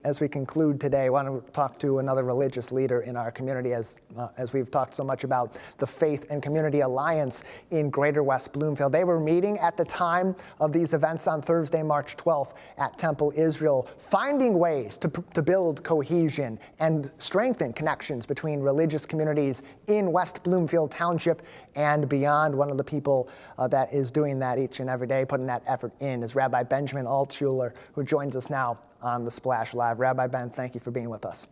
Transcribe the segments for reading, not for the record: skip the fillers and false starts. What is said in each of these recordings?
As we conclude today, I want to talk to another religious leader in our community as we've talked so much about the Faith and Community Alliance in Greater West Bloomfield. They were meeting at the time of these events on Thursday, March 12th at Temple Israel, finding ways to build cohesion and strengthen connections between religious communities in West Bloomfield Township and beyond. One of the people that is doing that each and every day, putting that effort in, is Rabbi Benjamin Altshuler, who joins us now on the Splash Live. Rabbi Ben, thank you for being with us.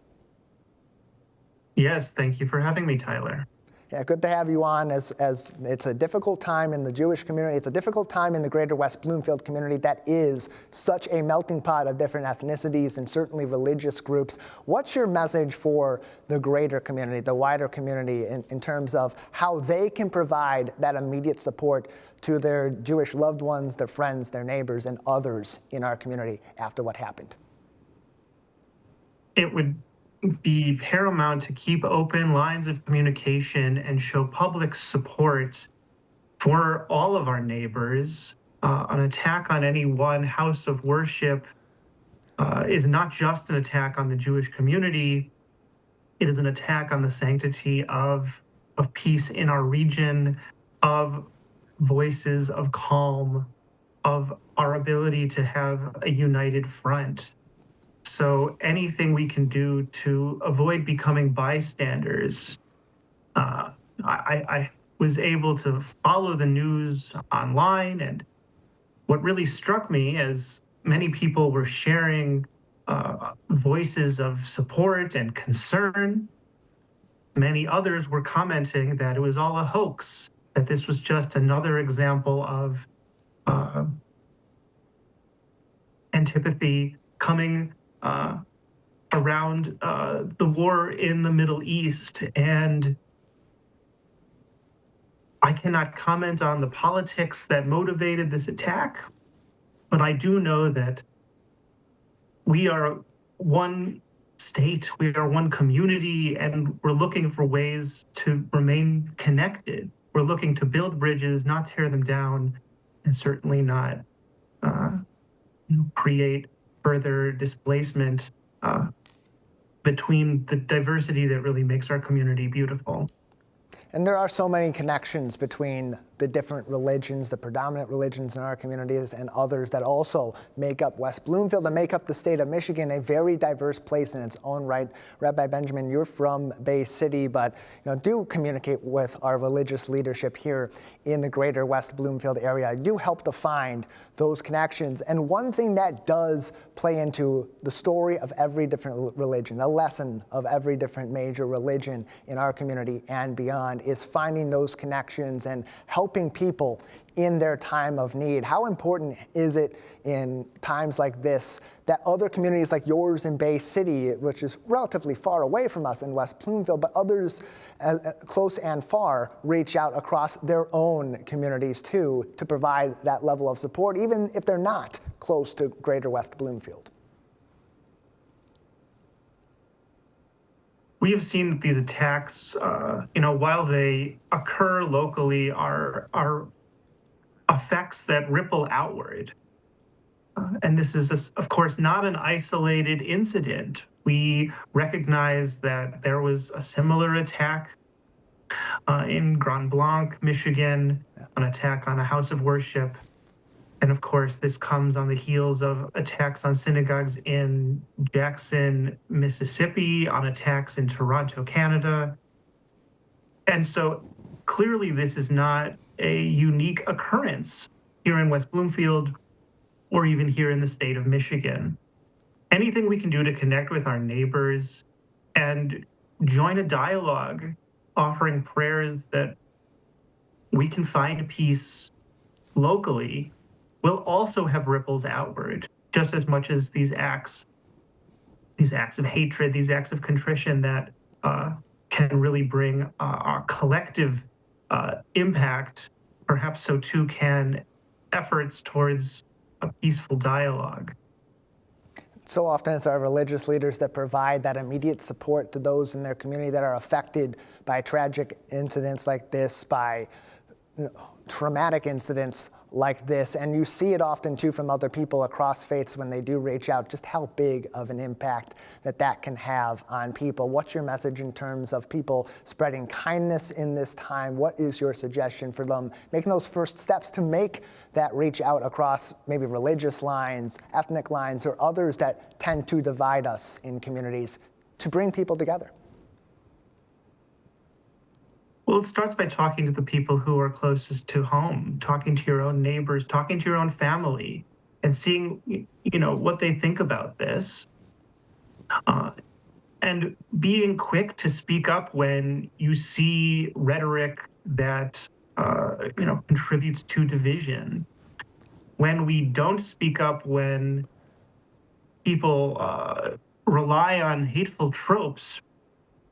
Yes, thank you for having me, Tyler. Yeah, good to have you on as it's a difficult time in the Jewish community. It's a difficult time in the Greater West Bloomfield community that is such a melting pot of different ethnicities and certainly religious groups. What's your message for the greater community, the wider community, in terms of how they can provide that immediate support to their Jewish loved ones, their friends, their neighbors, and others in our community after what happened? It would be paramount to keep open lines of communication and show public support for all of our neighbors. An attack on any one house of worship is not just an attack on the Jewish community. It is an attack on the sanctity of peace in our region, of voices of calm, of our ability to have a united front. So anything we can do to avoid becoming bystanders. I was able to follow the news online, and what really struck me as many people were sharing voices of support and concern, many others were commenting that it was all a hoax, that this was just another example of antipathy coming around the war in the Middle East. And I cannot comment on the politics that motivated this attack, but I do know that we are one state, we are one community, and we're looking for ways to remain connected. We're looking to build bridges, not tear them down, and certainly not create further displacement between the diversity that really makes our community beautiful. And there are so many connections between the different religions, the predominant religions in our communities, and others that also make up West Bloomfield and make up the state of Michigan, a very diverse place in its own right. Rabbi Benjamin, you're from Bay City, but do communicate with our religious leadership here in the greater West Bloomfield area. You help to find those connections. And one thing that does play into the story of every different religion, the lesson of every different major religion in our community and beyond, is finding those connections and helping people in their time of need. How important is it in times like this that other communities like yours in Bay City, which is relatively far away from us in West Bloomfield, but others close and far, reach out across their own communities too to provide that level of support, even if they're not close to greater West Bloomfield? We have seen that these attacks, while they occur locally, are effects that ripple outward. And this is, of course, not an isolated incident. We recognize that there was a similar attack in Grand Blanc, Michigan, an attack on a house of worship. And of course, this comes on the heels of attacks on synagogues in Jackson, Mississippi, on attacks in Toronto, Canada. And so clearly this is not a unique occurrence here in West Bloomfield or even here in the state of Michigan. Anything we can do to connect with our neighbors and join a dialogue, offering prayers that we can find peace locally, will also have ripples outward, just as much as these acts of hatred, these acts of contrition that can really bring our collective impact. Perhaps so too can efforts towards a peaceful dialogue. So often it's our religious leaders that provide that immediate support to those in their community that are affected by tragic incidents like this, by traumatic incidents like this. And you see it often too from other people across faiths when they do reach out, just how big of an impact that can have on people. What's your message in terms of people spreading kindness in this time? What is your suggestion for them making those first steps to make that reach out across maybe religious lines, ethnic lines, or others that tend to divide us in communities to bring people together? Well, it starts by talking to the people who are closest to home, talking to your own neighbors, talking to your own family, and seeing, what they think about this. And being quick to speak up when you see rhetoric that, contributes to division. When we don't speak up, when people rely on hateful tropes,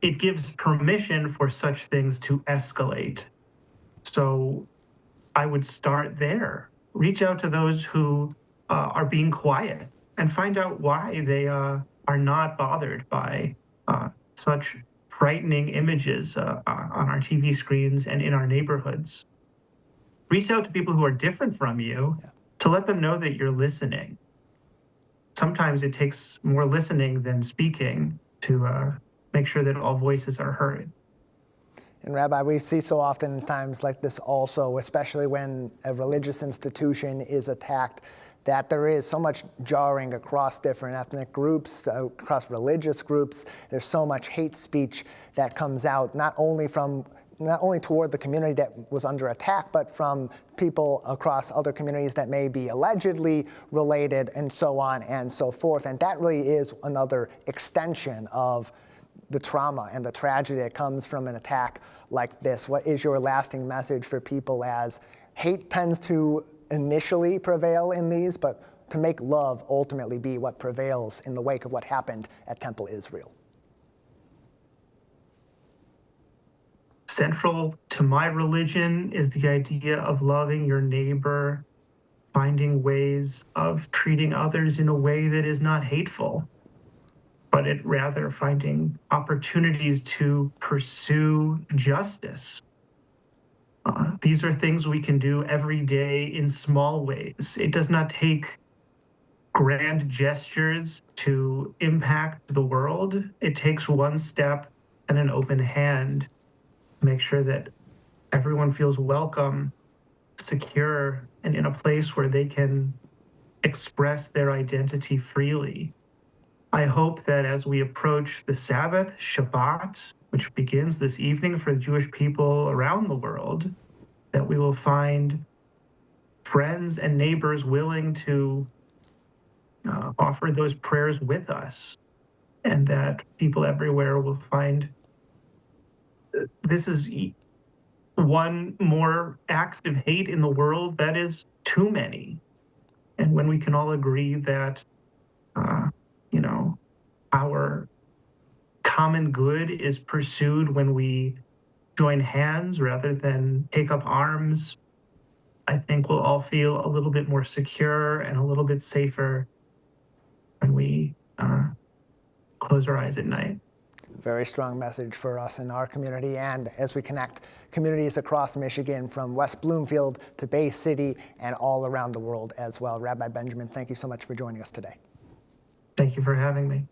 it gives permission for such things to escalate. So I would start there. Reach out to those who are being quiet and find out why they are not bothered by such frightening images on our TV screens and in our neighborhoods. Reach out to people who are different from you to let them know that you're listening. Sometimes it takes more listening than speaking to make sure that all voices are heard. And Rabbi, we see so often times like this also, especially when a religious institution is attacked, that there is so much jarring across different ethnic groups, across religious groups. There's so much hate speech that comes out, not only toward the community that was under attack, but from people across other communities that may be allegedly related, and so on and so forth. And that really is another extension of the trauma and the tragedy that comes from an attack like this. What is your lasting message for people, as hate tends to initially prevail in these, but to make love ultimately be what prevails in the wake of what happened at Temple Israel? Central to my religion is the idea of loving your neighbor, finding ways of treating others in a way that is not hateful, but it rather finding opportunities to pursue justice. These are things we can do every day in small ways. It does not take grand gestures to impact the world. It takes one step and an open hand to make sure that everyone feels welcome, secure, and in a place where they can express their identity freely. I hope that as we approach the Sabbath, Shabbat, which begins this evening for the Jewish people around the world, that we will find friends and neighbors willing to offer those prayers with us, and that people everywhere will find this is one more act of hate in the world that is too many. And when we can all agree that, our common good is pursued when we join hands rather than take up arms, I think we'll all feel a little bit more secure and a little bit safer when we close our eyes at night. Very strong message for us in our community, and as we connect communities across Michigan, from West Bloomfield to Bay City and all around the world as well. Rabbi Benjamin, thank you so much for joining us today. Thank you for having me.